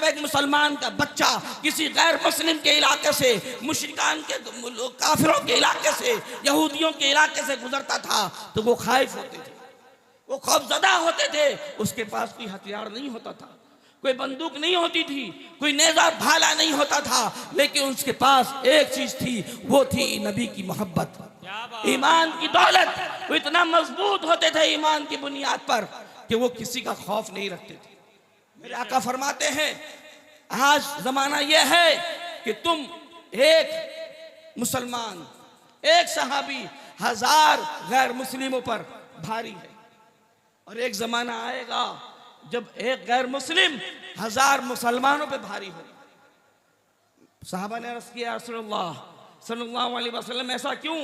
जब एक मुसलमान का बच्चा किसी गैर मुस्लिम के इलाके से, मुशरिकान के काफिरों के इलाके से, यहूदियों के इलाके से गुजरता था तो वो खौफ होते थे, वो खौफजदा होते थे। उसके पास कोई हथियार नहीं होता था, कोई बंदूक नहीं होती थी, कोई नेज़ा भाला नहीं होता था, लेकिन उसके पास एक चीज थी, वो थी नबी की मोहब्बत, ईमान की दौलत। वो इतना मजबूत होते थे ईमान की बुनियाद पर कि वो किसी का खौफ नहीं रखते थे। मेरे आका फरमाते हैं आज जमाना यह है कि तुम एक मुसलमान, एक सहाबी 1000 गैर मुस्लिमों पर भारी है, और एक जमाना आएगा जब एक गैर मुस्लिम 1000 मुसलमानों पे भारी हो। साहबा ने अर्ज़ किया रसूलुल्लाह सल्लल्लाहु अलैहि वसल्लम ऐसा क्यों?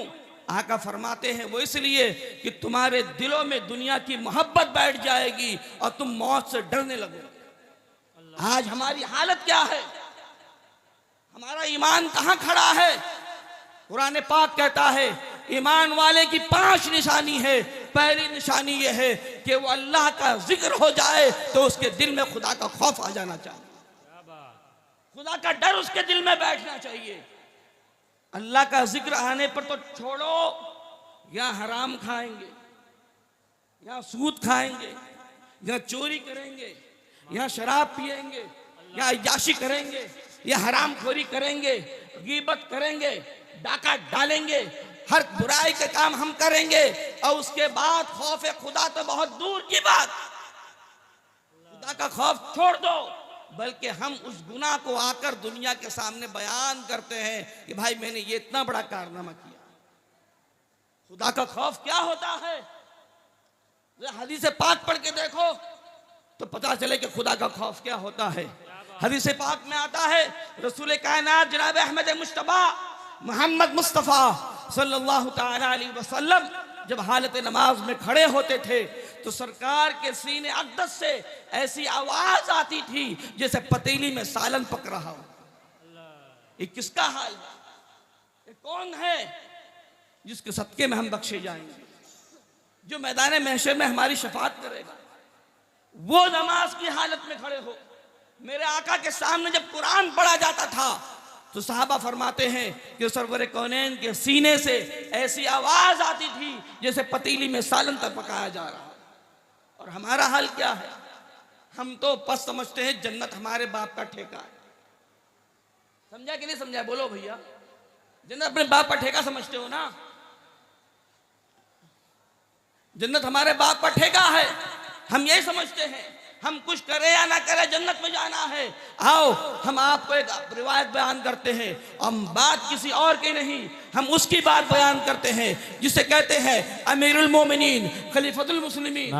आका फरमाते हैं वो इसलिए कि तुम्हारे दिलों में दुनिया की मोहब्बत बैठ जाएगी और तुम मौत से डरने लगोगे। आज हमारी हालत क्या है? हमारा ईमान कहां खड़ा है? कुरान पाक कहता है ईमान वाले की 5 निशानी है। पहली निशानी यह है कि वो अल्लाह का जिक्र हो जाए तो उसके दिल में खुदा का खौफ आ जाना चाहिए, खुदा का डर उसके दिल में बैठना चाहिए। अल्लाह का जिक्र आने पर तो छोड़ो, या हराम खाएंगे, या सूद खाएंगे, या चोरी करेंगे, या शराब पिएंगे, या अय्याशी करेंगे, या हराम खोरी करेंगे, गीबत करेंगे, डाका डालेंगे, हर बुराई के काम हम करेंगे, और उसके बाद खौफ खुदा तो बहुत दूर की बात। खुदा का खौफ छोड़ दो, बल्कि हम उस गुनाह को आकर दुनिया के सामने बयान करते हैं कि भाई मैंने ये इतना बड़ा कारनामा किया। खुदा का खौफ क्या होता है? हदीस पाक पढ़ के देखो तो पता चले कि खुदा का खौफ क्या होता है। हदीस पाक में आता है रसूल कायनात जनाब अहमद मुश्तबा मोहम्मद मुस्तफ़ा सल्लल्लाहु ताला अलैहि वसल्लम जब हालत नमाज में खड़े होते थे तो सरकार के सीने अक़दस से ऐसी आवाज आती थी जैसे पतीली में सालन पक रहा हो। ये किसका हाल है? ये कौन है जिसके सदके में हम बख्शे जाएंगे, जो मैदान महशर में हमारी शफाअत करेगा? वो नमाज की हालत में खड़े हो। मेरे आका के सामने जब कुरान पढ़ा जाता था तो साहबा फरमाते हैं कि सरवर कौनैन के सीने से ऐसी आवाज आती थी जैसे पतीली में सालन तक पकाया जा रहा। और हमारा हाल क्या है? हम तो बस समझते हैं जन्नत हमारे बाप का ठेका है। समझा कि नहीं समझा? बोलो भैया, जन्नत अपने बाप का ठेका समझते हो ना? जन्नत हमारे बाप का ठेका है, हम यही समझते हैं। हम कुछ करें या ना करें जन्नत में जाना है। आओ हम आपको एक रिवायत बयान करते हैं, हम बात किसी और की नहीं, हम उसकी बात बयान करते हैं जिसे कहते हैं अमीरुल मोमिनीन खलीफतुल मुस्लिमीन।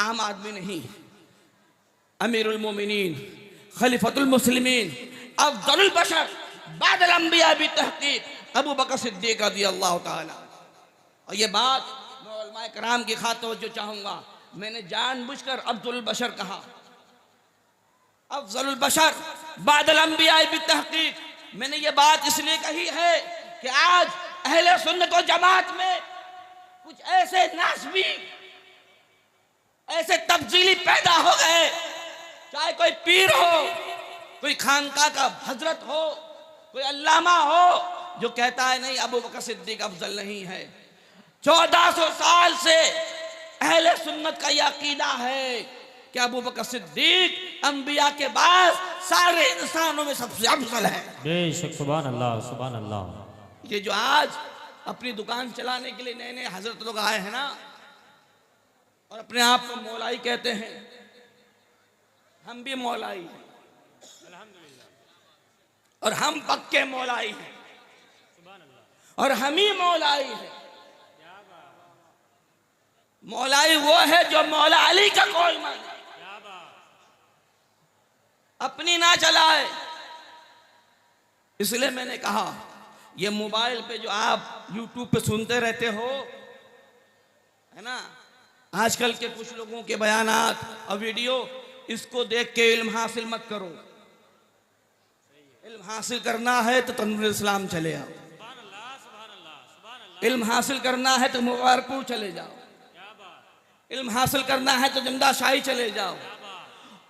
आम आदमी नहीं, अमीरुल मोमिनीन खलीफतुल मुस्लिमीन अफजलुल बशर बादल अंबिया भी तहकीक अबू बकर सिद्दीक रज़ियल्लाहु ताला। और ये बात मैं उलमाए कराम की खातिर तवज्जो चाहूंगा। मैंने जानबूझकर अफजलुल बशर कहा, अफजलुल बशर बादल अंबिया भी तहकीक। मैंने ये बात इसलिए कही है कि आज अहले सुन्नत व जमात में कुछ ऐसे नासबी, ऐसे तब्दीली पैदा हो गए, चाहे कोई पीर हो, कोई खानका का हजरत हो, कोई अल्लामा हो, जो कहता है नहीं अबू बकर सिद्दीक अफजल नहीं है। 1400 साल से अहले सुन्नत का यह अकीदा है कि अबू बकर सिद्दीक अंबिया के बाद सारे इंसानों में सबसे अफजल है। बेशक, सुभान अल्लाह, सुभान अल्लाह। ये जो आज अपनी दुकान चलाने के लिए नए नए हजरत लोग आए हैं ना, और अपने आप को मौलाई कहते हैं, हम भी मौलाई हैं और हम पक्के मौलाई हैं, और हम ही मौलाई हैं। मौलाई वो है जो मौला अली का कौल माने, अपनी ना चलाए। इसलिए मैंने कहा ये मोबाइल पे जो आप यूट्यूब पे सुनते रहते हो है ना, आजकल के कुछ लोगों के बयानात और वीडियो, इसको देख के इल्म हासिल मत करो। इल्म हासिल करना है तो तनवीर इस्लाम चले आओ, इल्म हासिल करना है तो मुबारकपुर चले जाओ, इल्म हासिल करना है तो जमदा शाही चले जाओ।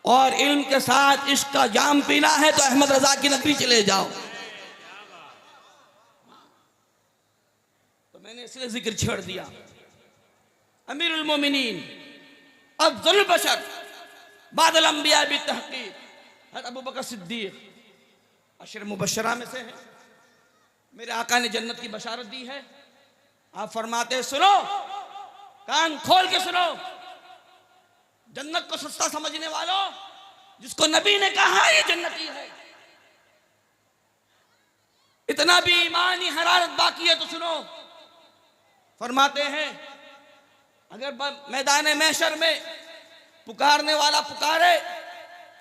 और इल्म के साथ इश्क का जाम पीना है तो अहमद रजा की नगरी चले जाओ। तो मैंने इसलिए जिक्र छेड़ दिया। अमीरुल मोमिनीन अफजलुल बशर बादल अंबिया बितहकीक अबू बकर सिद्दीक अशर मुबशरा में से है। मेरे आका ने जन्नत की बशारत दी है। आप फरमाते हैं, सुनो, कान खोल के सुनो, जन्नत को सस्ता समझने वालों, जिसको नबी ने कहा ये जन्नती है, इतना भी ईमानी हरारत बाकी है तो सुनो। फरमाते हैं, अगर मैदान महशर में पुकारने वाला पुकारे,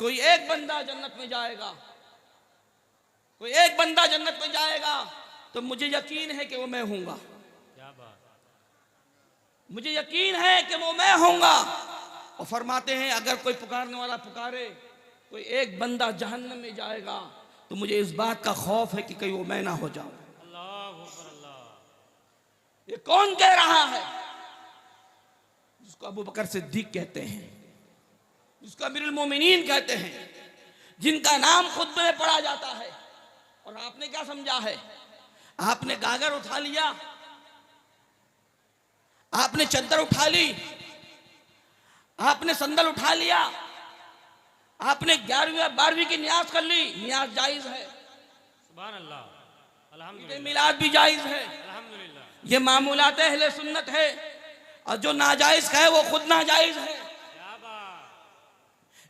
कोई एक बंदा जन्नत में जाएगा, कोई एक बंदा जन्नत में जाएगा, तो मुझे यकीन है कि वो मैं हूंगा। मुझे यकीन है कि वो मैं हूंगा। और फरमाते हैं, अगर कोई पुकारने वाला पुकारे, कोई एक बंदा जहन्नम में जाएगा, तो मुझे इस बात का खौफ है कि कहीं वो मैं ना हो जाऊं। ये कौन कह रहा है? जिसको अबू बकर सिद्दीक कहते हैं, जिसको अमीरुल मोमिनीन कहते हैं, जिनका नाम खुतबे में पढ़ा जाता है। और आपने क्या समझा है? आपने गागर उठा लिया, आपने चद्दर उठा ली, आपने संदल उठा लिया, आपने 11वीं 12वीं की नियाज कर ली। नियाज जायज है, सुभान अल्लाह, अल्हम्दुलिल्लाह। मिलाद भी जायज है, अल्हम्दुलिल्लाह। ये मामूलात अहले सुन्नत है। और जो नाजायज है वो खुद नाजायज है।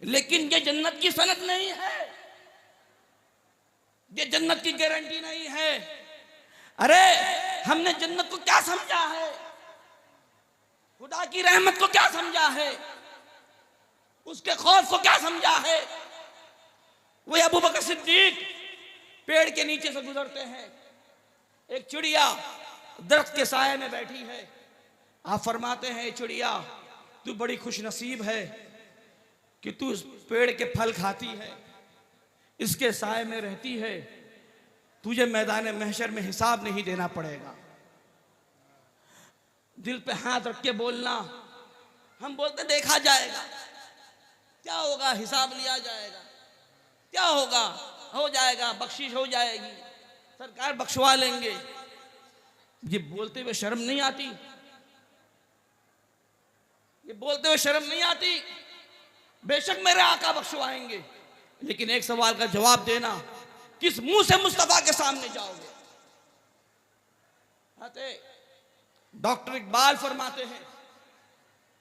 लेकिन ये जन्नत की सनद नहीं है, ये जन्नत की गारंटी नहीं है। अरे हमने जन्नत को क्या समझा है? खुदा की रहमत को क्या समझा है? उसके खौफ को क्या समझा है? वो अबू बकर सिद्दीक पेड़ के नीचे से गुजरते हैं, एक चिड़िया दरख्त के साये में बैठी है। आप फरमाते हैं, चिड़िया तू बड़ी खुशनसीब है कि तू इस पेड़ के फल खाती है, इसके साये में रहती है, तुझे मैदान महशर में हिसाब नहीं देना पड़ेगा। दिल पे हाथ रख के बोलना। हम बोलते देखा जाएगा, क्या होगा, हिसाब लिया जाएगा, क्या होगा, हो जाएगा, बख्शिश हो जाएगी, सरकार बख्शवा लेंगे। ये बोलते हुए शर्म नहीं आती? ये बोलते हुए शर्म नहीं आती? बेशक मेरे आका बख्शवाएंगे, लेकिन एक सवाल का जवाब देना, किस मुंह से मुस्तफा के सामने जाओगे? डॉक्टर इकबाल फरमाते हैं,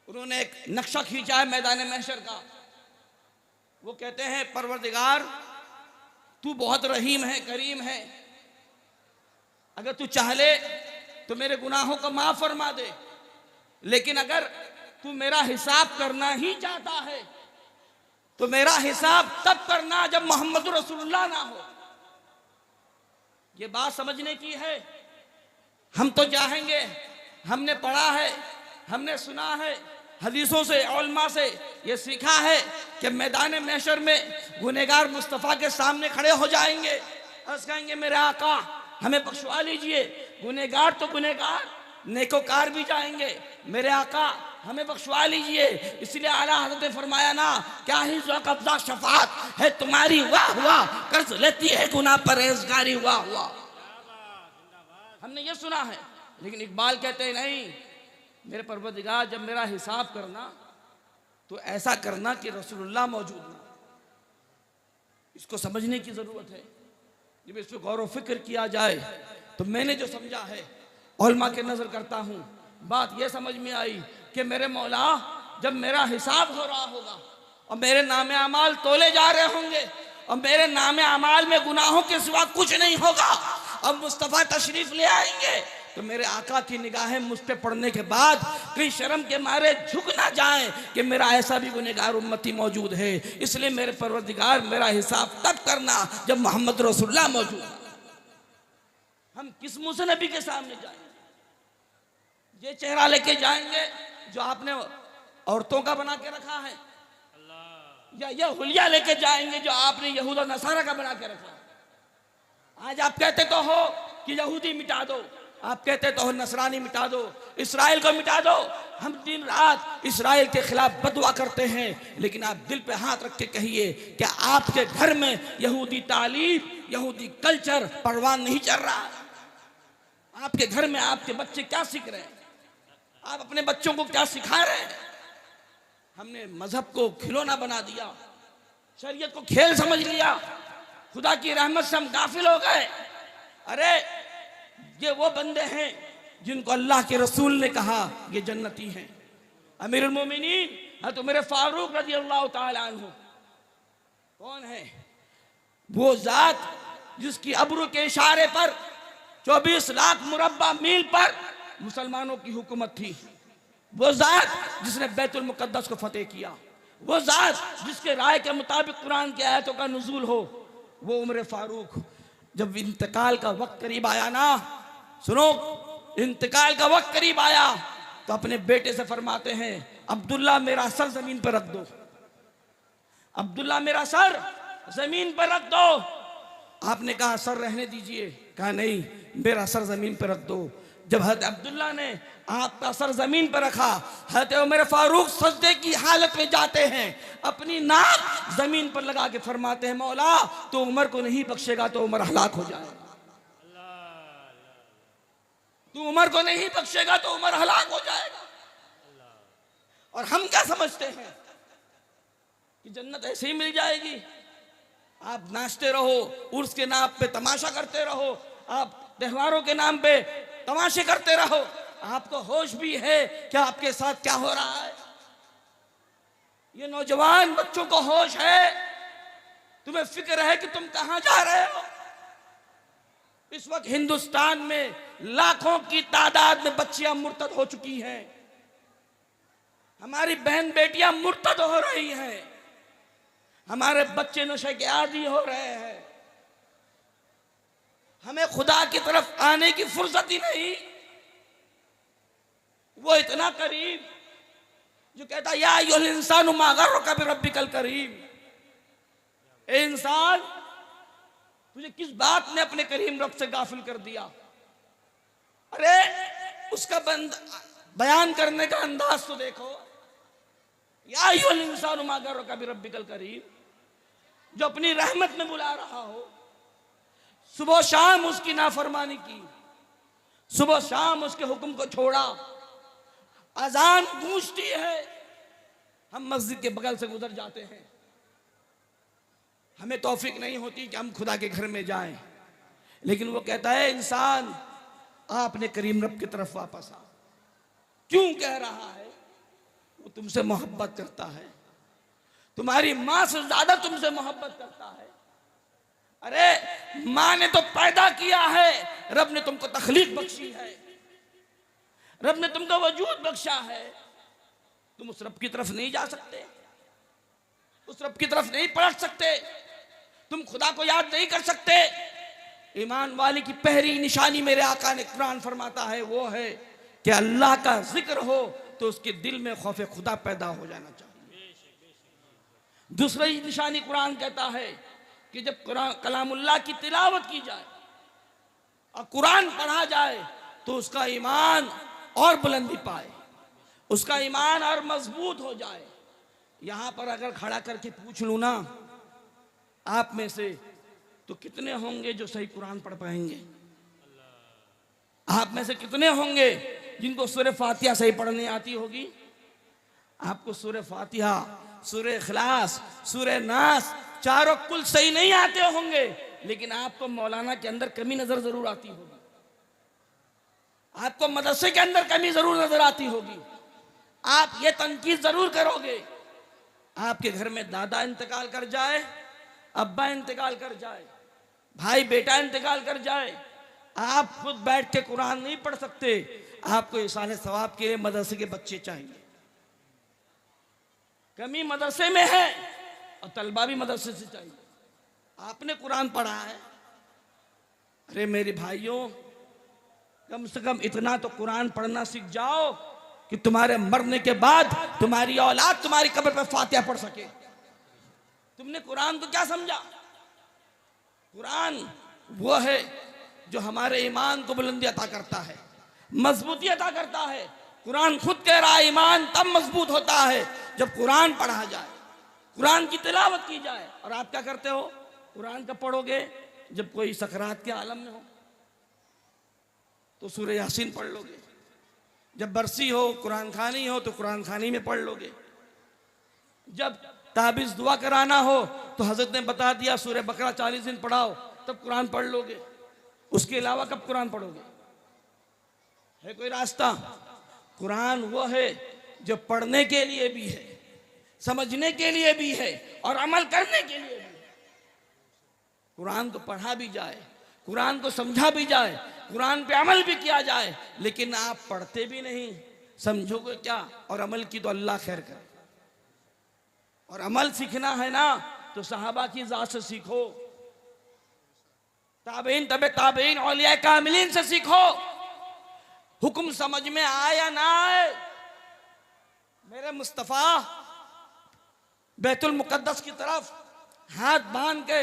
उन्होंने एक नक्शा खींचा है मैदान महशर का। वो कहते हैं, परवरदिगार तू बहुत रहीम है, करीम है, अगर तू चाह ले तो मेरे गुनाहों को माफ फरमा दे, लेकिन अगर तू मेरा हिसाब करना ही चाहता है तो मेरा हिसाब तब करना जब मोहम्मद रसूलुल्लाह ना हो। ये बात समझने की है। हम तो चाहेंगे, हमने पढ़ा है, हमने सुना है, हदीसों से, उलमा से ये सीखा है कि मैदान महशर में गुनहगार मुस्तफ़ा के सामने खड़े हो जाएंगे, अर्ज़ कहेंगे, मेरे आका हमें बख्शवा लीजिए। गुनहगार तो गुनहगार, नेकोकार भी जाएंगे, मेरे आका हमें बख्शवा लीजिए। इसलिए आला हज़रत ने फरमाया ना, क्या ही जो कब्जा शफात है तुम्हारी, वाह वाह, कर्ज लेती है गुनाह परहेजगारी, वाह वाह। हमने ये सुना है, लेकिन इकबाल कहते हैं नहीं, मेरे परवरदिगार जब मेरा हिसाब करना तो ऐसा करना कि रसूलुल्लाह मौजूद ना। इसको समझने की जरूरत है। जब इस पर गौर व फिक्र किया जाए तो मैंने जो समझा है, उलमा के नजर करता हूँ, बात यह समझ में आई कि मेरे मौला जब मेरा हिसाब हो रहा होगा और मेरे नामे अमाल तोले जा रहे होंगे और मेरे नामे अमाल में गुनाहों के सिवा कुछ नहीं होगा, अब मुस्तफ़ा तशरीफ ले आएंगे, तो मेरे आका की निगाहें मुझ पे पड़ने के बाद कहीं शर्म के मारे झुक ना जाएं कि मेरा ऐसा भी गुनहगार उम्मती मौजूद है। इसलिए मेरे परवरदिगार मेरा हिसाब तब करना जब मोहम्मद रसूलुल्लाह मौजूद है। हम किस मुंह से नबी के सामने जाएंगे? ये चेहरा लेके जाएंगे जो आपने औरतों का बना के रखा है, या यह हुलिया लेके जाएंगे जो आपने यहूद और नसारा का बना के रखा है? आज आप कहते तो हो कि यहूदी मिटा दो, आप कहते तो नसरानी मिटा दो, इसराइल को मिटा दो। हम दिन रात इसराइल के खिलाफ बदुआ करते हैं, लेकिन आप दिल पे हाथ रख के कहिए क्या आपके घर में यहूदी तालीम, यहूदी कल्चर परवान नहीं चल रहा? आपके घर में आपके बच्चे क्या सीख रहे हैं? आप अपने बच्चों को क्या सिखा रहे हैं? हमने मजहब को खिलौना बना दिया, शरीयत को खेल समझ लिया, खुदा की रहमत से हम गाफिल हो गए। अरे ये वो बंदे हैं जिनको अल्लाह के रसूल ने कहा ये जन्नती हैं। अमीरुल मोमिनीन तो मेरे फारूक रज़ी अल्लाह ताला अन्हु कौन है? वो जात जिसकी अब्रू के इशारे पर 24 लाख मुरब्बा मील पर मुसलमानों की हुकूमत थी। वो जात जिसने बैतुल मुकद्दस को फतेह किया, वो जात जिसके राय के मुताबिक कुरान की आयतों का नुज़ूल हो, वो उमर फारूक। जब इंतकाल का वक्त करीब आया ना, सुनो, इंतकाल का वक्त करीब आया तो अपने बेटे से फरमाते हैं अब्दुल्ला मेरा सर जमीन पर रख दो, अब्दुल्ला मेरा सर जमीन पर रख दो। आपने कहा सर रहने दीजिए, कहा नहीं मेरा सर जमीन पर रख दो। जब हज़रत अब्दुल्ला ने आपका सर जमीन पर रखा, हज़रत उमर फारूक सजदे की हालत में जाते हैं, अपनी नाक जमीन पर लगा के फरमाते हैं मौला तो उमर को नहीं बख्शेगा तो उमर हलाक हो जाएगा, तू उमर को नहीं बख्शेगा तो उमर हलाक हो जाएगा। और हम क्या समझते हैं कि जन्नत ऐसे ही मिल जाएगी? आप नाचते रहो, उर्स के नाम पे तमाशा करते रहो, आप त्योहारों के नाम पे तमाशे करते रहो, आपको होश भी है क्या आपके साथ क्या हो रहा है? ये नौजवान बच्चों को होश है? तुम्हें फिक्र है कि तुम कहां जा रहे हो? इस वक्त हिंदुस्तान में लाखों की तादाद में बच्चियां मुर्तद हो चुकी हैं, हमारी बहन बेटियां मुर्तद हो रही हैं, हमारे बच्चे नशे के आदी हो रहे हैं। हमें खुदा की तरफ आने की फुर्सत ही नहीं। वो इतना करीब जो कहता या अय्युहल इंसानु मा गर्रका बिरब्बिकल करीम, ए इंसान तुझे किस बात ने अपने करीम रब से गाफिल कर दिया? अरे उसका बयान करने का अंदाज तो देखो, या अय्युहल इंसानु मा गर्रका बिरब्बिकल करीम, जो अपनी रहमत में बुला रहा हो। सुबह शाम उसकी नाफरमानी की, सुबह शाम उसके हुक्म को छोड़ा, अजान गूंजती है, हम मस्जिद के बगल से गुजर जाते हैं, हमें तौफीक नहीं होती कि हम खुदा के घर में जाएं, लेकिन वो कहता है इंसान आ अपने करीम रब की तरफ वापस आ। क्यों कह रहा है? वो तुमसे मोहब्बत करता है, तुम्हारी माँ से ज्यादा तुमसे मोहब्बत करता है। अरे माँ ने तो पैदा किया है, रब ने तुमको तखलीक बख्शी है, रब ने तुमको वजूद बख्शा है, तुम उस रब की तरफ नहीं जा सकते, उस रब की तरफ नहीं पलट सकते, तुम खुदा को याद नहीं कर सकते। ईमान वाले की पहली निशानी मेरे आका ने कुरान फरमाता है वो है कि अल्लाह का जिक्र हो तो उसके दिल में खौफ खुदा पैदा हो जाना चाहिए। दूसरी निशानी कुरान कहता है कि जब कलामुल्लाह की तिलावत की जाए और कुरान पढ़ा जाए तो उसका ईमान और बुलंदी पाए, उसका ईमान और मजबूत हो जाए। यहां पर अगर खड़ा करके पूछ लूं ना आप में से तो कितने होंगे जो सही कुरान पढ़ पाएंगे? आप में से कितने होंगे जिनको सूरह फातिहा सही पढ़ने आती होगी? आपको सूरह फातिहा, सूरह इखलास, सूरह नास चारों कुल सही नहीं आते होंगे, लेकिन आपको मौलाना के अंदर कमी नजर जरूर आती होगी, आपको मदरसे के अंदर कमी जरूर नजर आती होगी, आप ये तनकीद जरूर करोगे। आपके घर में दादा इंतकाल कर जाए, अब्बा इंतकाल कर जाए, भाई बेटा इंतकाल कर जाए, आप खुद बैठ के कुरान नहीं पढ़ सकते, आपको इसाले सवाब के लिए मदरसे के बच्चे चाहिए। कमी मदरसे में है और तलबा भी मदरसे से चाहिए। आपने कुरान पढ़ा है, अरे मेरे भाइयों कम से कम इतना तो कुरान पढ़ना सीख जाओ कि तुम्हारे मरने के बाद तुम्हारी औलाद तुम्हारी कब्र पर फातिहा पढ़ सके। तुमने कुरान को क्या समझा? कुरान वो है जो हमारे ईमान को बुलंदी अता करता है, मजबूती अता करता है। कुरान खुद कह रहा है ईमान तब मजबूत होता है जब कुरान पढ़ा जाए, कुरान की तिलावत की जाए। और आप क्या करते हो? कुरान कब पढ़ोगे? जब कोई सकरात के आलम में हो तो सूरह यासीन पढ़ लोगे, जब बरसी हो, कुरान खानी हो तो कुरान खानी में पढ़ लोगे, जब ताबीज़ दुआ कराना हो तो हजरत ने बता दिया सूरह बकरा 40 दिन पढ़ाओ, तब कुरान पढ़ लोगे। उसके अलावा कब कुरान पढ़ोगे? है कोई रास्ता? कुरान वो है जो पढ़ने के लिए भी है, समझने के लिए भी है और अमल करने के लिए भी है। कुरान को पढ़ा भी जाए, कुरान को समझा भी जाए, कुरान पे अमल भी किया जाए, लेकिन आप पढ़ते भी नहीं, समझोगे क्या? और अमल की तो अल्लाह खैर करे। और अमल सीखना है ना तो सहाबा की जात से सीखो, ताबईन, तबे ताबईन, औलिया कामिलीन से सीखो। हुक्म समझ में आए या ना आए, मेरे मुस्तफ़ा बैतुल मुकद्दस की तरफ हाथ बांध के,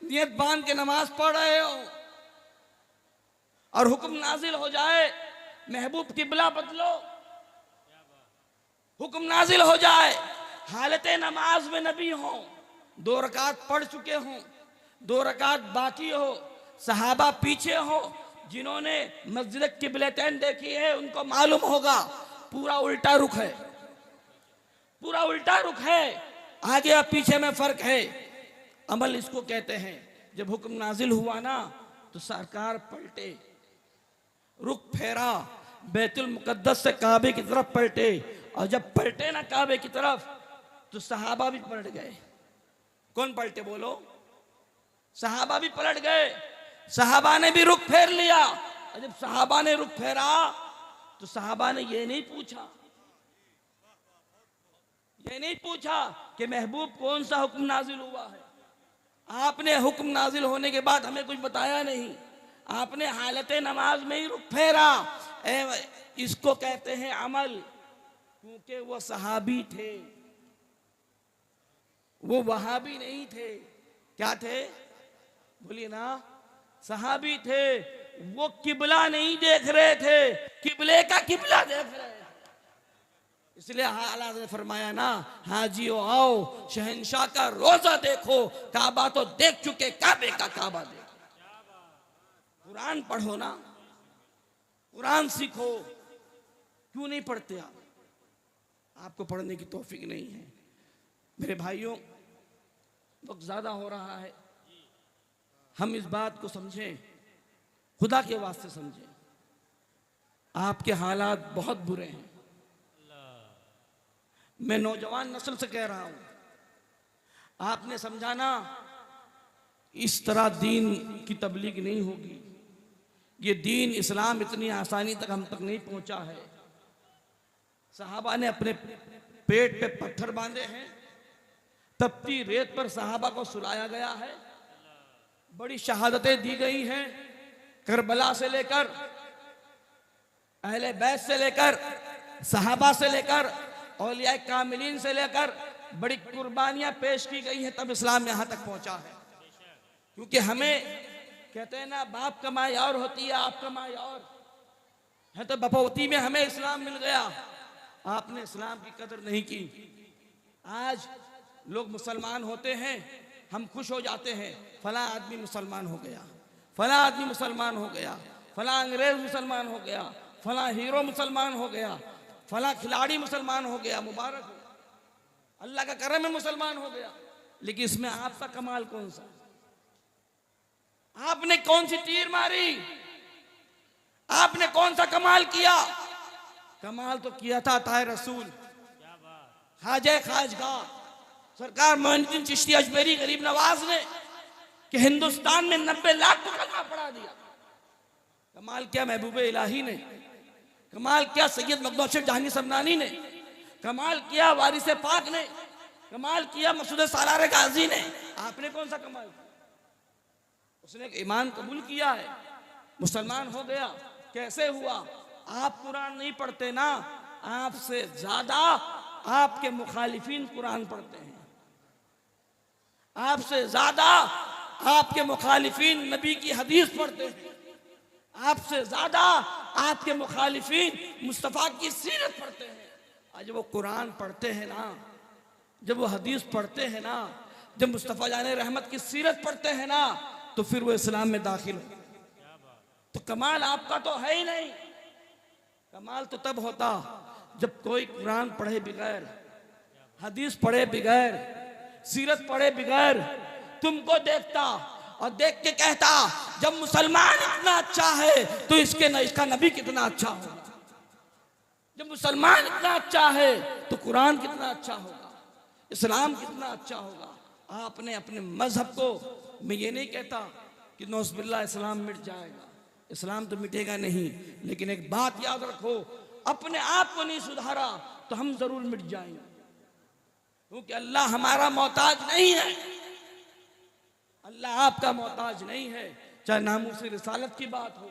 नियत बांध के नमाज पढ़ रहे हो और हुक्म नाजिल हो जाए महबूब किबला बदलो, हुक्म नाजिल हो जाए हालत नमाज में नबी हो, 2 रकात पढ़ चुके हो, 2 रकात बाकी हो, सहाबा पीछे हो, जिन्होंने मस्जिद किबलतैन देखी है उनको मालूम होगा पूरा उल्टा रुख है, पूरा उल्टा रुख है, आगे और पीछे में फर्क है। अमल इसको कहते हैं। जब हुक्म नाजिल हुआ ना तो सरकार पलटे, रुख फेरा, बैतुल मुकद्दस से काबे की तरफ पलटे, और जब पलटे ना काबे की तरफ तो सहाबा भी पलट गए। कौन पलटे बोलो? सहाबा भी पलट गए, सहाबा ने भी रुख फेर लिया। और जब सहाबा ने रुख फेरा तो सहाबा ने ये नहीं पूछा, ये नहीं पूछा कि महबूब कौन सा हुक्म नाजिल हुआ है। आपने हुक्म नाजिल होने के बाद हमें कुछ बताया नहीं, आपने हालत नमाज में ही रुख फेरा। इसको कहते हैं अमल, क्योंकि वो सहाबी थे, वो वहाबी नहीं थे। क्या थे? बोलिए ना, सहाबी थे। वो किबला नहीं देख रहे थे, किबले का किबला देख रहे थे। इसलिए आला ने फरमाया ना, हाजियो आओ शहंशाह का रोजा देखो, काबा तो देख चुके, काबे का काबा देखो। कुरान पढ़ो ना, कुरान सीखो। क्यों नहीं पढ़ते आप? आपको पढ़ने की तौफीक नहीं है। मेरे भाइयों, वक्त ज्यादा हो रहा है, हम इस बात को समझें, खुदा के वास्ते समझें। आपके हालात बहुत बुरे हैं। मैं नौजवान नस्ल से कह रहा हूं, आपने समझाना इस तरह दीन की तबलीग नहीं होगी। ये दीन इस्लाम इतनी आसानी तक हम तक नहीं पहुंचा है। सहाबा ने अपने पेट पे पत्थर बांधे हैं, तपती रेत पर सहाबा को सुलाया गया है, बड़ी शहादतें दी गई हैं, करबला से लेकर, अहले बैत से लेकर, सहाबा से लेकर, औलिया कामिलीन से लेकर बड़ी कुर्बानियां पेश की गई हैं, तब इस्लाम यहां तक पहुंचा है। क्योंकि हमें कहते हैं ना, बाप कमाई और होती है, आप कमाई और है, तो बपौती में हमें इस्लाम मिल गया। आपने इस्लाम की कदर नहीं की। आज लोग मुसलमान होते हैं, हम खुश हो जाते हैं, फला आदमी मुसलमान हो गया, फला आदमी मुसलमान हो गया, फला अंग्रेज मुसलमान हो गया, फला हीरो मुसलमान हो गया, फला खिलाड़ी मुसलमान हो गया, मुबारक हो, अल्लाह का करम में मुसलमान हो गया। लेकिन इसमें आपका कमाल कौन सा? आपने कौन सी तीर मारी? आपने कौन सा कमाल किया? कमाल तो किया था ताए रसूल, खाजे खाजगा सरकार मोइनुद्दीन चिश्ती अजमेरी गरीब नवाज ने, कि हिंदुस्तान में 90 लाख को कलमा पढ़ा दिया। कमाल क्या महबूबे इलाही ने, कमाल क्या सैयद मखदूम जहांगीर सबनानी ने, कमाल किया वारिस पाक ने, कमाल किया मसूद सालार गाजी ने। आपने कौन सा कमाल किया? उसने ईमान कबूल किया है, मुसलमान हो गया। कैसे हुआ? आप कुरान नहीं पढ़ते ना, आपसे ज्यादा आपके मुखालिफिन कुरान पढ़ते हैं, आपसे ज्यादा आपके मुखालिफिन नबी की हदीस पढ़ते हैं। आपसे ज्यादा आपके मुखालिफिन मुस्तफ़ा की सीरत पढ़ते हैं। आज वो कुरान पढ़ते हैं ना, जब वो हदीस पढ़ते हैं ना, जब मुस्तफ़ा जाने रहमत की सीरत पढ़ते हैं ना, तो फिर वो इस्लाम में दाखिल हो। तो कमाल आपका तो है ही नहीं। कमाल तो तब होता जब कोई कुरान पढ़े बगैर, हदीस पढ़े बगैर, सीरत पढ़े बगैर तुमको देखता और देख के कहता जब मुसलमान इतना अच्छा है तो इसका नबी कितना अच्छा होगा। जब मुसलमान इतना अच्छा है तो कुरान कितना अच्छा होगा, इस्लाम कितना अच्छा होगा। आपने अपने मजहब को, मैं ये नहीं कहता कि नौज़बिल्लाह इस्लाम मिट जाएगा, इस्लाम तो मिटेगा नहीं, लेकिन एक बात याद रखो, अपने आप को नहीं सुधारा तो हम जरूर मिट जाएंगे। क्योंकि अल्लाह हमारा मोहताज नहीं है, अल्लाह आपका मोहताज नहीं है। चाहे नामूस रिसालत की बात हो,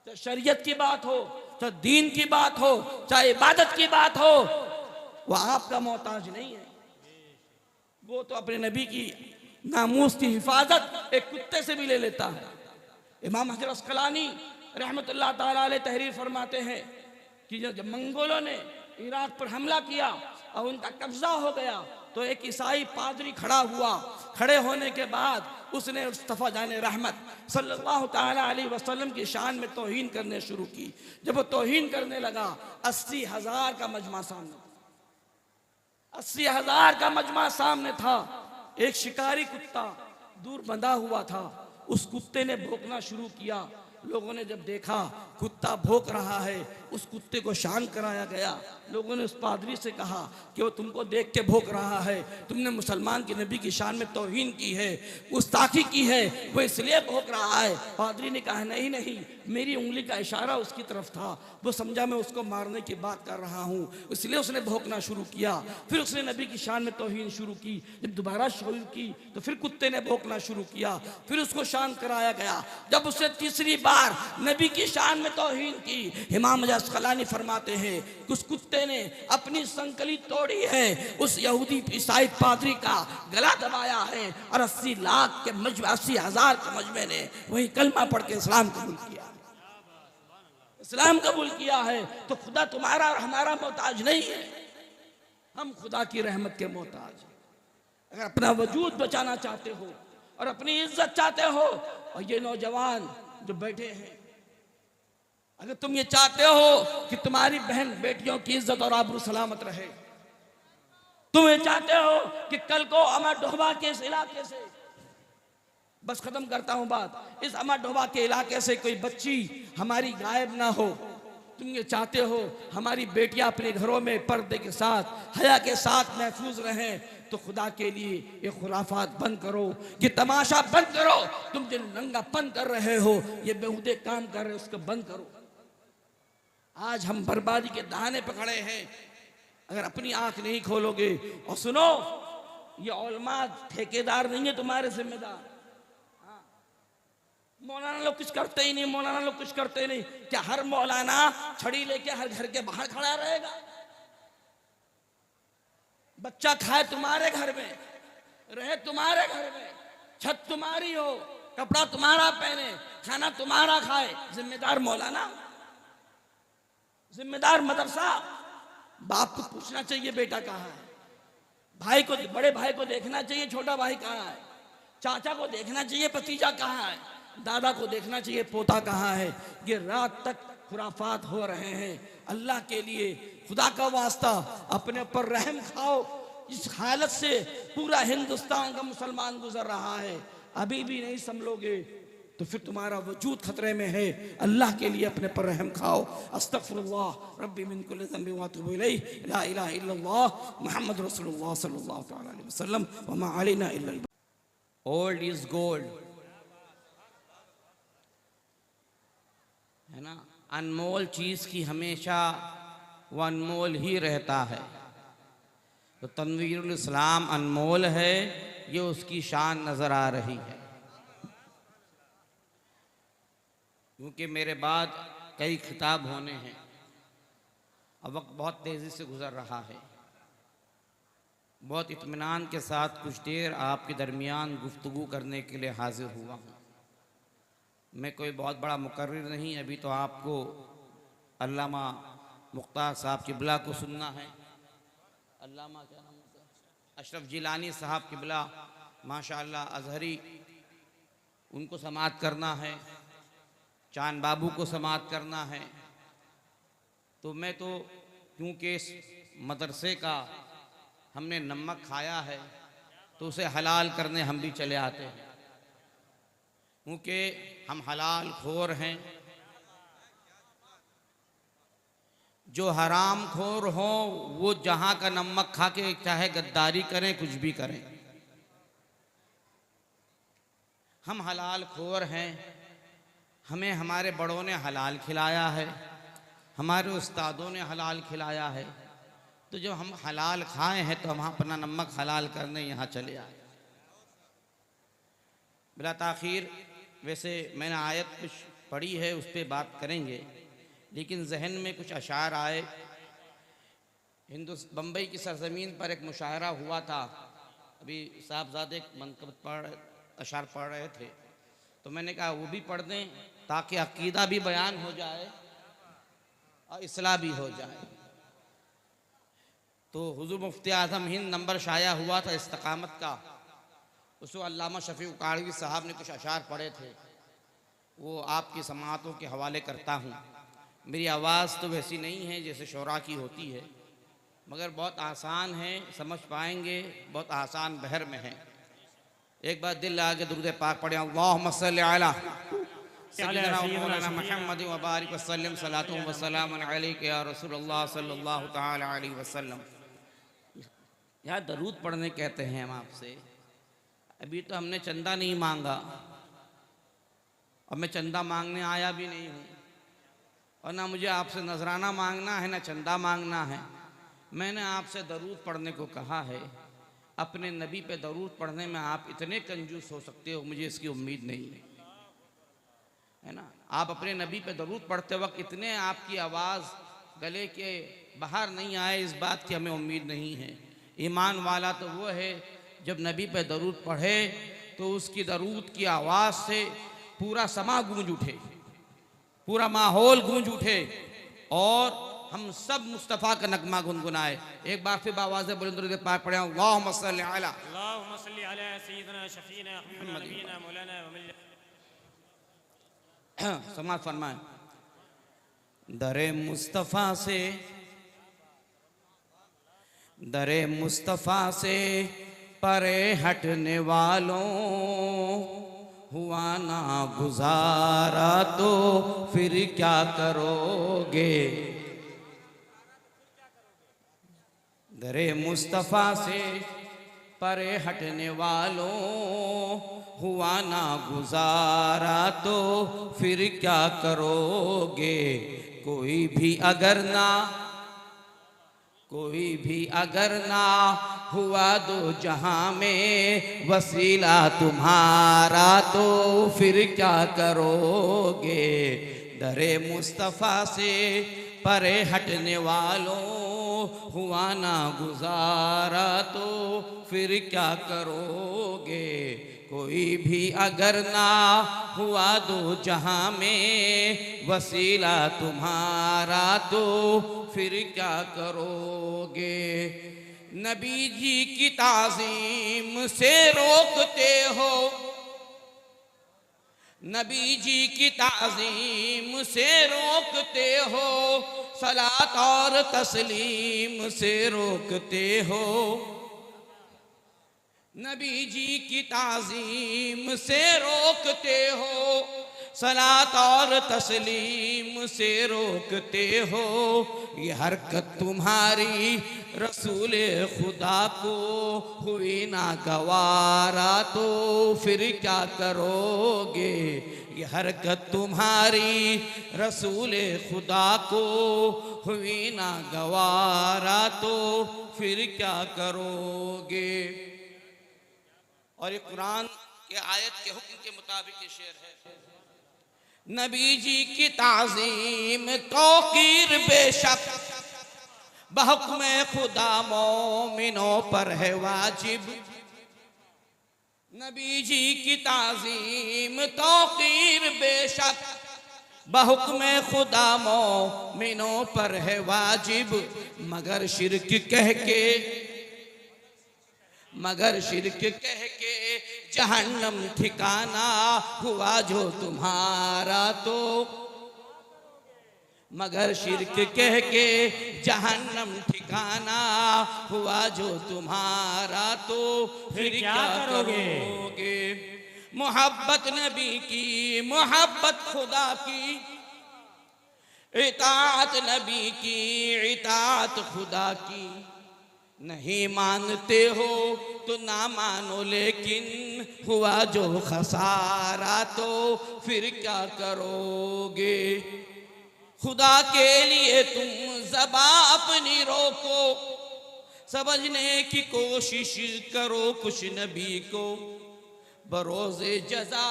चाहे शरीयत की बात हो, चाहे दीन की बात हो, चाहे इबादत की बात हो, वह आपका मोहताज नहीं है। वो तो अपने नबी की नामूस की हिफाजत एक कुत्ते से भी ले लेता है। इमाम हजरत अस्कलानी रहमतुल्लाह ताला अलैह तहरीर फरमाते हैं कि जब मंगोलों ने इराक पर हमला किया और उनका कब्जा हो गया तो एक ईसाई पादरी खड़ा हुआ। खड़े होने के बाद उसने मुस्तफ़ा जाने रहमत सल्लल्लाहु ताला अलैहि वसल्लम की शान में तौहीन करने शुरू की। जब वो तौहीन करने लगा 80,000 का मजमा सामने, 80,000 का मजमा सामने था। एक शिकारी कुत्ता दूर बंधा हुआ था, उस कुत्ते ने भौंकना शुरू किया। लोगों ने जब देखा कुत्ता भौंक रहा है, उस कुत्ते को शांत कराया गया। लोगों ने उस पादरी से कहा कि वो तुमको देख के भौंक रहा है, तुमने मुसलमान के नबी की शान में तौहीन की है, गुस्ताखी की है, वो इसलिए भौंक रहा है। पादरी ने कहा नहीं नहीं, मेरी उंगली का इशारा उसकी तरफ था, वो समझा मैं उसको मारने की बात कर रहा हूँ, इसलिए उसने भौंकना शुरू किया। फिर उसने नबी की शान में तौहीन शुरू की। जब दोबारा शुरू की तो फिर कुत्ते ने भौंकना शुरू किया, फिर उसको शांत कराया गया। जब उसने तीसरी बार नबी की शान में तौहीन की, इमाम अस्कलानी फरमाते हैं कि उस कुत्ते ने अपनी संकली तोड़ी है, उस यहूदी ईसाई पादरी का गला दबाया है और 80,000 के मजमे ने वही कलमा पढ़ के इस्लाम कबूल किया, इस्लाम कबूल किया है। तो खुदा तुम्हारा और हमारा मोहताज नहीं है, हम खुदा की रहमत के मोहताज हैं। अगर अपना वजूद बचाना चाहते हो और अपनी इज्जत चाहते हो, और ये नौजवान जो बैठे हैं, अगर तुम ये चाहते हो कि तुम्हारी बहन बेटियों की इज्जत और आबरू सलामत रहे, तुम ये चाहते हो कि कल को अमर डोबा के इस इलाके से, बस खत्म करता हूं बात, इस अमर डोबा के इलाके से कोई बच्ची हमारी गायब ना हो, तुम ये चाहते हो हमारी बेटियां अपने घरों में पर्दे के साथ, हया के साथ महफूज रहें, तो खुदा के लिए ये खुराफात बंद करो, ये तमाशा बंद करो। तुम जो नंगापन कर रहे हो, ये बेहुदे काम कर रहे हो, उसको बंद करो। आज हम बर्बादी के दहाने पे खड़े हैं। अगर अपनी आंख नहीं खोलोगे, और सुनो, ये उलमा ठेकेदार नहीं है तुम्हारे जिम्मेदार। मौलाना लोग कुछ करते ही नहीं, मौलाना लोग कुछ करते नहीं। क्या हर मौलाना छड़ी लेके हर घर के बाहर खड़ा रहेगा? बच्चा खाए तुम्हारे घर में, रहे तुम्हारे घर में, छत तुम्हारी हो, कपड़ा तुम्हारा पहने, खाना तुम्हारा खाए, जिम्मेदार मौलाना, जिम्मेदार मदरसा। बाप को पूछना चाहिए बेटा कहाँ है, भाई को, बड़े भाई को देखना चाहिए छोटा भाई कहाँ है, चाचा को देखना चाहिए भतीजा कहाँ है, दादा को देखना चाहिए पोता कहाँ है। ये रात तक खुराफात हो रहे हैं। अल्लाह के लिए, खुदा का वास्ता, अपने ऊपर रहम खाओ। इस हालत से पूरा हिंदुस्तान का मुसलमान गुजर रहा है, अभी भी नहीं संभलोगे तो फिर तुम्हारा वजूद खतरे में है। अल्लाह के लिए अपने पर रहम खाओ। अस्तगफिरुल्लाह रब्बी मिन कुल्लि ज़ंबिन व अतूबु इलैहि, ला इलाहा इल्लल्लाह मुहम्मद रसूलुल्लाह सल्लल्लाहु अलैहि वसल्लम व मा अलैना इल्ला अल। ओल्ड इज गोल्ड, है ना। अनमोल चीज की हमेशा वो अनमोल ही रहता है। तो तनवीरुल इस्लाम अनमोल है, ये उसकी शान नजर आ रही है। क्योंकि मेरे बाद कई खिताब होने हैं, अब वक्त बहुत तेज़ी से गुज़र रहा है। बहुत इत्मीनान के साथ कुछ देर आपके दरमियान गुफ्तगू करने के लिए हाजिर हुआ हूँ। मैं कोई बहुत बड़ा मुकर्रिर नहीं, अभी तो आपको अल्लामा मुख्तार साहब किबला को सुनना है। अल्लामा क्या नाम है, अशरफ जिलानी साहब किबला माशाअल्लाह अजहरी, उनको समाअत करना है, चांद बाबू को समाअत करना है। तो मैं तो क्योंकि इस मदरसे का हमने नमक खाया है तो उसे हलाल करने हम भी चले आते हैं, क्योंकि हम हलाल खोर हैं। जो हराम खोर हो वो जहाँ का नमक खा के चाहे गद्दारी करें, कुछ भी करें। हम हलाल खोर हैं, हमें हमारे बड़ों ने हलाल खिलाया है, हमारे उस्तादों ने हलाल खिलाया है। तो जब हम हलाल खाए हैं तो हम अपना नमक हलाल करने यहाँ चले आए। बिला ताखीर, वैसे मैंने आयत कुछ पढ़ी है, उस पर बात करेंगे, लेकिन जहन में कुछ अशार आए। बम्बई की सरजमीन पर एक मुशायरा हुआ था, अभी साहबजादे अशार पढ़ रहे थे, तो मैंने कहा वो भी पढ़ दें ताकि अकीदा भी बयान हो जाए और इस्लाह भी हो जाए। तो हुजूर मुफ्ती आज़म हिंद नंबर शाया हुआ था इस्तिकामत का, उसमें अल्लामा शफी उकाड़वी साहब ने कुछ अशार पढ़े थे, वो आपकी समाअतों के हवाले करता हूँ। मेरी आवाज़ तो वैसी नहीं है जैसे शोरा की होती है, मगर बहुत आसान है, समझ पाएंगे, बहुत आसान बहर में है। एक बार दिल आगे दुरूद पाक पढ़े, अल्लाहुम्मा सल्ली अला सय्यिदना व मौलाना मुहम्मद व बारिक वसल्लम सलातु व सलामुन अलैका या रसूलल्लाह सल्लल्लाहु तआला अलैहि वसल्लम। यार दरूद पढ़ने कहते हैं हम आपसे, अभी तो हमने चंदा नहीं मांगा और मैं चंदा मांगने आया भी नहीं हूँ, और ना मुझे आपसे नजराना मांगना है ना चंदा मांगना है। मैंने आपसे दरूद पढ़ने को कहा है। अपने नबी पे दरूद पढ़ने में आप इतने कंजूस हो सकते हो, मुझे इसकी उम्मीद नहीं है ना। आप अपने नबी पे दरूद पढ़ते वक्त इतने आपकी आवाज़ गले के बाहर नहीं आए, इस बात की हमें उम्मीद नहीं है। ईमान वाला तो वो है जब नबी पे दरूद पढ़े तो उसकी दरूद की आवाज़ से पूरा समा गूंज उठे, पूरा माहौल गूंज उठे और हम सब मुस्तफ़ा का नगमा गुनगुनाए। एक बार फिर आवाज़ बुलंद दरूद पाक पढ़े, अल्लाहुम्मा सल्ली अला सय्यिदना शफीना नबीना मौलाना समाज फरमाए। दरे मुस्तफ़ा से परे हटने वालों, हुआ ना गुजारा तो फिर क्या करोगे। दरे मुस्तफ़ा से परे हटने वालों, हुआ ना गुजारा तो फिर क्या करोगे। कोई भी अगर ना हुआ दो जहां में वसीला तुम्हारा तो फिर क्या करोगे। दरे मुस्तफ़ा से परे हटने वालों, हुआ ना गुजारा तो फिर क्या करोगे। कोई भी अगर ना हुआ दो जहां में वसीला तुम्हारा तो फिर क्या करोगे। नबी जी की ताज़ीम से रोकते हो, नबी जी की ताज़ीम से रोकते हो, सलात और तस्लीम से रोकते हो। नबी जी की ताज़ीम से रोकते हो, सलात और तस्लीम से रोकते हो। ये हरकत तुम्हारी रसूल खुदा को हुई ना गवारा तो फिर क्या करोगे। ये हरकत तुम्हारी रसूल खुदा को हुई ना गवारा तो फिर क्या करोगे। और ये कुरान के आयत के हुक्म के मुताबिक ये शेर है। नबी जी की ताज़ीम तौकीर बेशक बहुक्म खुदा मोमिनों पर है वाजिब। नबी जी की ताज़ीम तौक़ीर बेशक बहुक्म खुदा मोमिनों पर है वाजिब, मगर शिरक कह के जहन्नम ठिकाना हुआ जो तुम्हारा तो, मगर शिरक कह के जहन्नम ठिकाना हुआ जो तुम्हारा तो फिर क्या करोगे। मोहब्बत नबी की, मोहब्बत खुदा की, इताअत नबी की, इताअत खुदा की। नहीं मानते हो तो ना मानो, लेकिन हुआ जो खसारा तो फिर क्या करोगे। खुदा के लिए तुम ज़बां अपनी रोको, समझने की कोशिश करो कुछ नबी को। बरोज़े जज़ा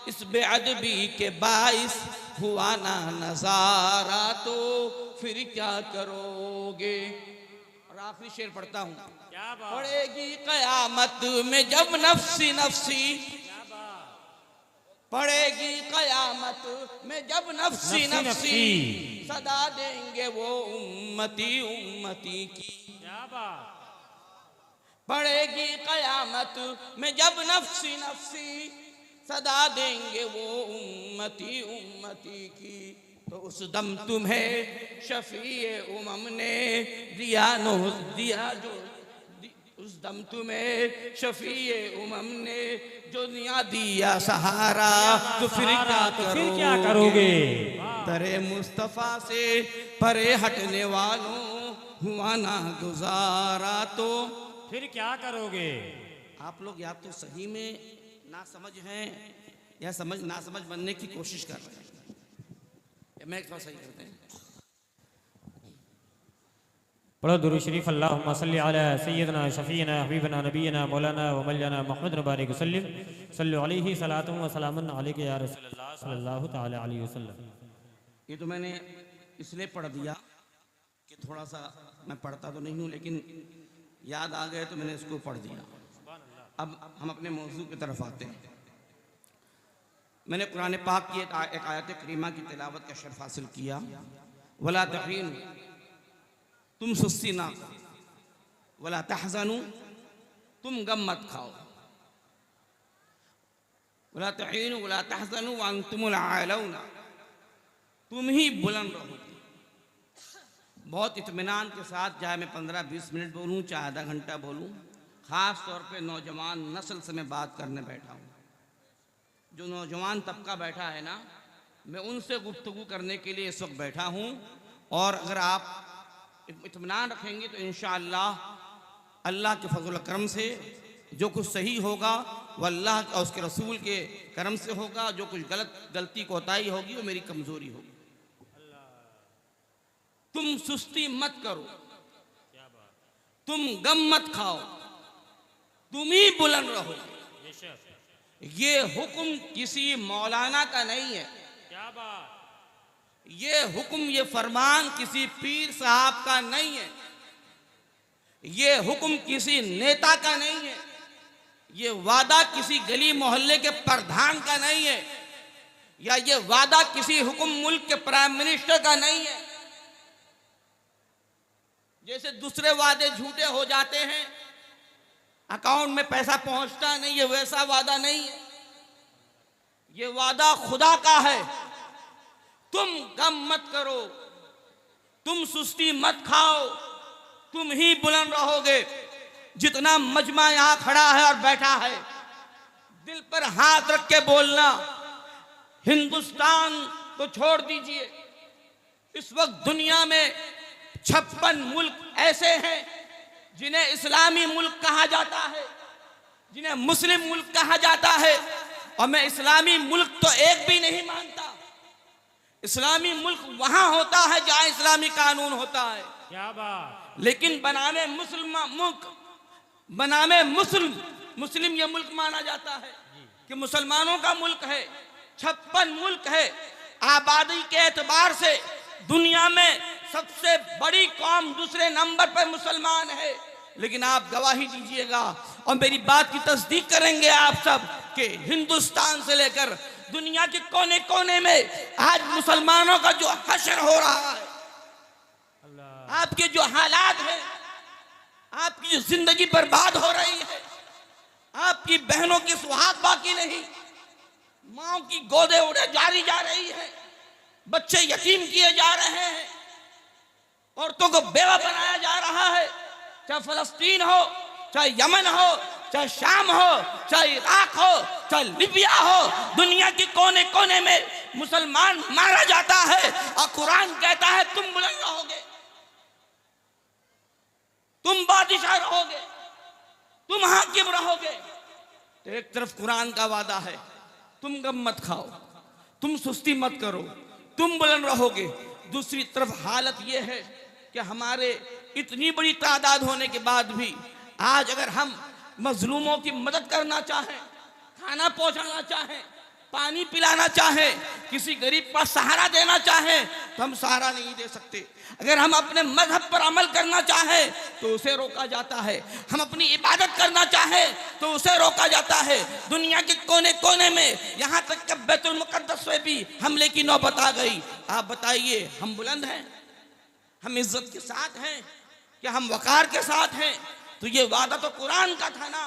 इस बेअदबी के बाइस हुआ ना नज़ारा तो फिर क्या करोगे। और आखिरी शेर पढ़ता हूँ। पड़ेगी क़यामत में जब नफ्सी नफ्सी, पड़ेगी क़यामत में जब नफ्सी नफ्सी, सदा देंगे वो उम्मती उम्मती की। पड़ेगी क़यामत में जब नफ्सी नफ्सी, सदा देंगे वो उम्मती उम्मती की। तो उस दम तुम्हें शफ़ीए उमम ने दिया जो, उस दम तुम्हें शफ़ीए उमम ने जो दिया सहारा तो फिर क्या करोगे। दरे मुस्तफ़ा से परे हटने वालों हुआ ना गुजारा तो फिर क्या करोगे। आप लोग या तो सही में ना समझ हैं या ना समझ बनने की कोशिश कर रहे हैं। मैं थोड़ा सही करते हैं। पढ़ो दुरूद शरीफ। अल्लाहुम्मा सल्ली अला सय्यदना शफीना हबीबना नबीना मौलाना व मौलाना मोहम्मद मुबारक वसल्लम सल्लल्लाहु अलैहि सलातु व सलामुन अलैका या रसूलल्लाह सल्लल्लाहु तआला अलैहि वसल्लम। ये तो मैंने इसलिए पढ़ दिया कि थोड़ा सा मैं पढ़ता तो नहीं हूँ, लेकिन याद आ गए तो मैंने इसको पढ़ दिया। अब हम अपने मौजू की तरफ आते हैं। मैंने कुरान पाक की एक आयत करीमा की तिलावत का शर्फ हासिल किया। वला तहीनु, तुम सुस्ती ना, वला तहज़नु, तुम गम मत खाओ। वला तहीनु वला तहज़नु व अंतुमुल आलौना, तुम ही बुलंद रहो। बहुत इत्मीनान के साथ, चाहे मैं 15-20 मिनट बोलूँ, चाहे आधा घंटा बोलूँ, ख़ास तौर पे नौजवान नस्ल से मैं बात करने बैठा हूँ। जो नौजवान तबका बैठा है ना, मैं उनसे गुफ्तगू करने के लिए इस वक्त बैठा हूँ। और अगर आप इत्मीनान रखेंगे तो इंशाअल्लाह अल्लाह के फजल करम से जो कुछ सही होगा वह अल्लाह और उसके रसूल के करम से होगा। जो कुछ गलती कोताही होगी वो मेरी कमज़ोरी होगी। तुम सुस्ती मत करो, तुम गम मत खाओ, तुम ही बुलंद रहो। ये हुक्म किसी मौलाना का नहीं है। क्या बात। ये हुक्म, ये फरमान किसी पीर साहब का नहीं है। ये हुक्म किसी नेता का नहीं है। ये वादा किसी गली मोहल्ले के प्रधान का नहीं है, या ये वादा किसी हुक्म मुल्क के प्राइम मिनिस्टर का नहीं है। जैसे दूसरे वादे झूठे हो जाते हैं, अकाउंट में पैसा पहुंचता नहीं, ये वैसा वादा नहीं है। ये वादा खुदा का है। तुम गम मत करो, तुम सुस्ती मत खाओ, तुम ही बुलंद रहोगे। जितना मजमा यहां खड़ा है और बैठा है, दिल पर हाथ रख के बोलना, हिंदुस्तान को छोड़ दीजिए। इस वक्त दुनिया में 56 मुल्क ऐसे हैं जिन्हें इस्लामी मुल्क कहा जाता है, जिन्हें मुस्लिम मुल्क कहा जाता है। और मैं इस्लामी मुल्क तो एक भी नहीं मानता। इस्लामी मुल्क वहां होता है जहां इस्लामी कानून होता है। क्या बात। लेकिन बनामे मुस्लिम ये मुल्क माना जाता है कि मुसलमानों का मुल्क है। 56 मुल्क है। आबादी के एतबार से दुनिया में सबसे बड़ी कौम दूसरे नंबर पर मुसलमान है, लेकिन आप गवाही दीजिएगा और मेरी बात की तस्दीक करेंगे आप सब कि हिंदुस्तान से लेकर दुनिया के कोने कोने में आज मुसलमानों का जो हशर हो रहा है, आपके जो हालात हैं, आपकी जो जिंदगी बर्बाद हो रही है, आपकी बहनों की सुहाग बाकी नहीं, माओ की गोदे उड़े जारी जा रही है, बच्चे यतीम किए जा रहे हैं, औरतों को बेवा बनाया जा रहा है, चाहे फलस्तीन हो, चाहे यमन हो, चाहे शाम हो, चाहे इराक हो, चाहे लीबिया हो, दुनिया के कोने कोने में मुसलमान मारा जाता है और कुरान कहता है तुम बुलंद रहोगे, तुम बादशाह रहोगे, तुम हाकिम रहोगे। तो एक तरफ कुरान का वादा है तुम गम मत खाओ, तुम सुस्ती मत करो, तुम बुलंद रहोगे। दूसरी तरफ हालत यह है कि हमारे इतनी बड़ी तादाद होने के बाद भी आज अगर हम मजलूमों की मदद करना चाहें, खाना पहुंचाना चाहें, पानी पिलाना चाहें, किसी गरीब का सहारा देना चाहें तो हम सहारा नहीं दे सकते। अगर हम अपने मजहब पर अमल करना चाहें तो उसे रोका जाता है, हम अपनी इबादत करना चाहें तो उसे रोका जाता है। दुनिया के कोने कोने में यहाँ तक कि बैतुल मुक़द्दस में भी हमले की नौबत आ गई। आप बताइए हम बुलंद हैं, हम इज्जत के साथ हैं, क्या हम वकार के साथ हैं? तो ये वादा तो कुरान का था ना,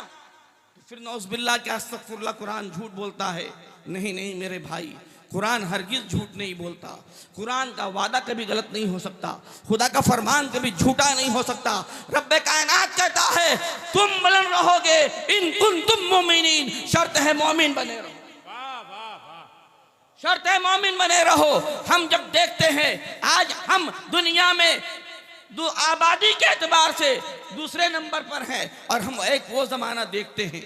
तो फिर नौज़बिल्लाह क्या अस्तग़फिरुल्लाह कुरान झूठ बोलता है? नहीं नहीं मेरे भाई, कुरान हरगिज झूठ नहीं बोलता। कुरान का वादा कभी गलत नहीं हो सकता, खुदा का फरमान कभी झूठा नहीं हो सकता। रब्बे कायनात कहता है तुम बुलंद रहोगे इन कुंतुम मुमिनीन, शर्त है मोमिन बने रहो, शर्त है मोमिन बने रहो। हम जब देखते हैं आज हम दुनिया में आबादी के एतबार से दूसरे नंबर पर हैं और हम एक वो जमाना देखते हैं,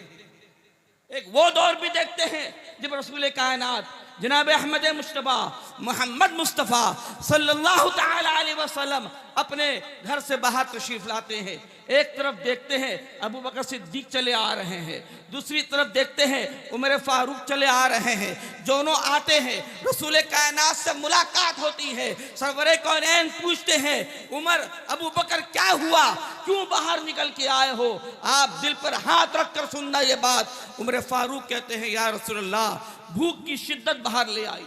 एक वो दौर भी देखते हैं जब रसूल कायनात जनाब अहमद मुस्तफ़ा मोहम्मद मुस्तफ़ा सल्लल्लाहु ताला अलैहि वसल्लम अपने घर से बाहर तशरीफ लाते हैं। एक तरफ देखते हैं अबू बकर सिद्दीक चले आ रहे हैं, दूसरी तरफ देखते हैं उमर फारूक चले आ रहे हैं। दोनों आते हैं, रसूल कायनात से मुलाकात होती है। सरवरे कौनैन पूछते हैं उमर अबू बकर क्या हुआ, क्यों बाहर निकल के आए हो? आप दिल पर हाथ रखकर सुनना ये बात। उमर फारूक कहते हैं या रसूलल्लाह भूख की शिद्दत बाहर ले आई,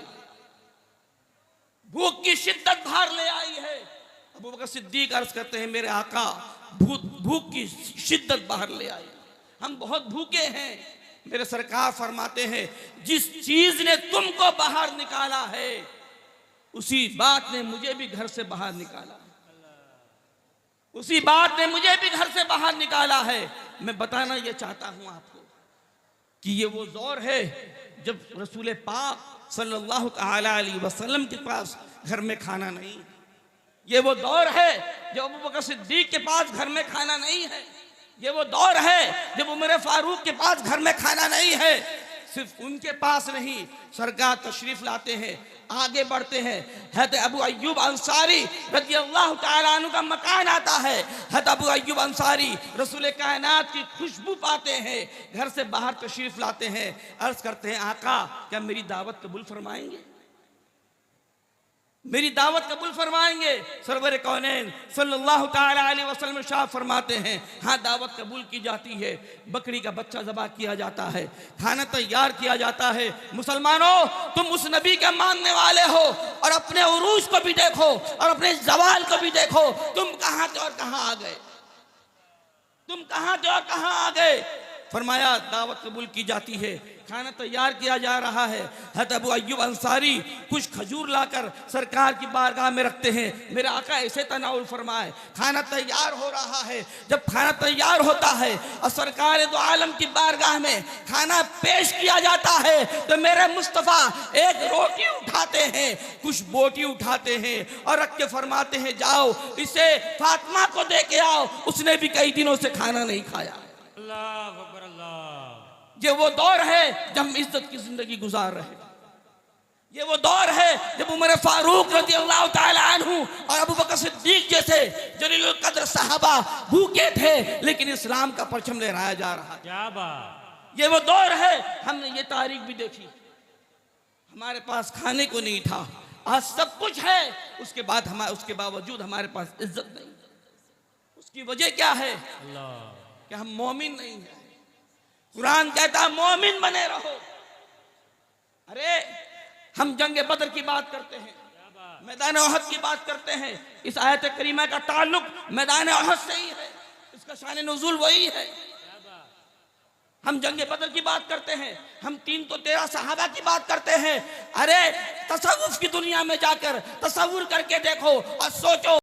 भूख की शिद्दत बाहर ले आई है। अबू बकर सिद्दीक अर्ज करते हैं मेरे आका भूख की शिद्दत बाहर ले आई, हम बहुत भूखे हैं। मेरे सरकार फरमाते हैं जिस चीज ने तुमको बाहर निकाला है उसी बात ने मुझे भी घर से बाहर निकाला, उसी बात ने मुझे भी घर से बाहर निकाला है। मैं बताना ये चाहता हूं आपको कि ये वो दौर है जब रसूल पाक सल्लल्लाहु ताला अलैहि वसल्लम के पास घर में खाना नहीं, ये वो दौर है जब अबू बकर सिद्दीक के पास घर में खाना नहीं है, ये वो दौर है जब उमर फारूक के पास घर में खाना नहीं है। सिर्फ उनके पास नहीं, सरकार तशरीफ लाते हैं, आगे बढ़ते हैं। हज़रत अबू अय्यूब अंसारी रज़ियल्लाहु ताला अन्हु का मकान आता है। हज़रत अबू अय्यूब अंसारी रसूल कायनात की खुशबू पाते हैं, घर से बाहर तशरीफ लाते हैं, अर्ज करते हैं आका क्या मेरी दावत कबूल फरमाएंगे, मेरी दावत कबूल फरमाएंगे? सरवर कौनैन सल्लल्लाहु ताला अलैहि वसल्लम शाह फरमाते हैं हाँ दावत कबूल की जाती है। बकरी का बच्चा ज़बा किया जाता है, खाना तैयार किया जाता है। मुसलमानों तुम उस नबी के मानने वाले हो और अपने उरूज को भी देखो और अपने जवाल को भी देखो, तुम कहाँ थे और कहाँ आ गए, तुम कहाँ थे और कहाँ आ गए? फरमाया दावत कबूल की जाती है, खाना तैयार किया जा रहा है। हज़रत अबू अय्यूब अंसारी कुछ खजूर लाकर सरकार की बारगाह में रखते हैं, मेरे आका ऐसे तनाउल फरमाए। खाना तैयार हो रहा है, जब खाना तैयार होता है और सरकार दो आलम की बारगाह में खाना पेश किया जाता है तो मेरे मुस्तफ़ा एक रोटी उठाते हैं, कुछ बोटी उठाते हैं और रख के फरमाते हैं जाओ इसे फातिमा को दे के आओ, उसने भी कई दिनों से खाना नहीं खाया। अल्लाह अकबर अल्लाह। ये वो दौर है जब हम इज्जत की जिंदगी गुजार रहे हैं। ये वो दौर है जब उमर फारूक रज़ियल्लाहु ताला अन्हु और अबू बकर सिद्दीक जैसे जलीलुल कद्र सहाबा भूखे थे लेकिन इस्लाम का परचम लहराया जा रहा है। क्या बात। ये वो दौर है, हमने ये तारीख भी देखी, हमारे पास खाने को नहीं था, आज सब कुछ है, उसके बावजूद हमारे पास इज्जत नहीं, उसकी उसकी वजह क्या है अल्लाह कि हम मोमिन नहीं हैं। कुरान कहता है मोमिन बने रहो। अरे हम जंग बदर की बात करते हैं, मैदान ओहद की बात करते हैं, इस आयत करीमा का ताल्लुक मैदान ओहद से ही है, इसका शान नुज़ूल वही है। हम जंग बदर की बात करते हैं, हम 313 सहाबा की बात करते हैं। अरे तसव्वुफ की दुनिया में जाकर तसव्वुर करके देखो और सोचो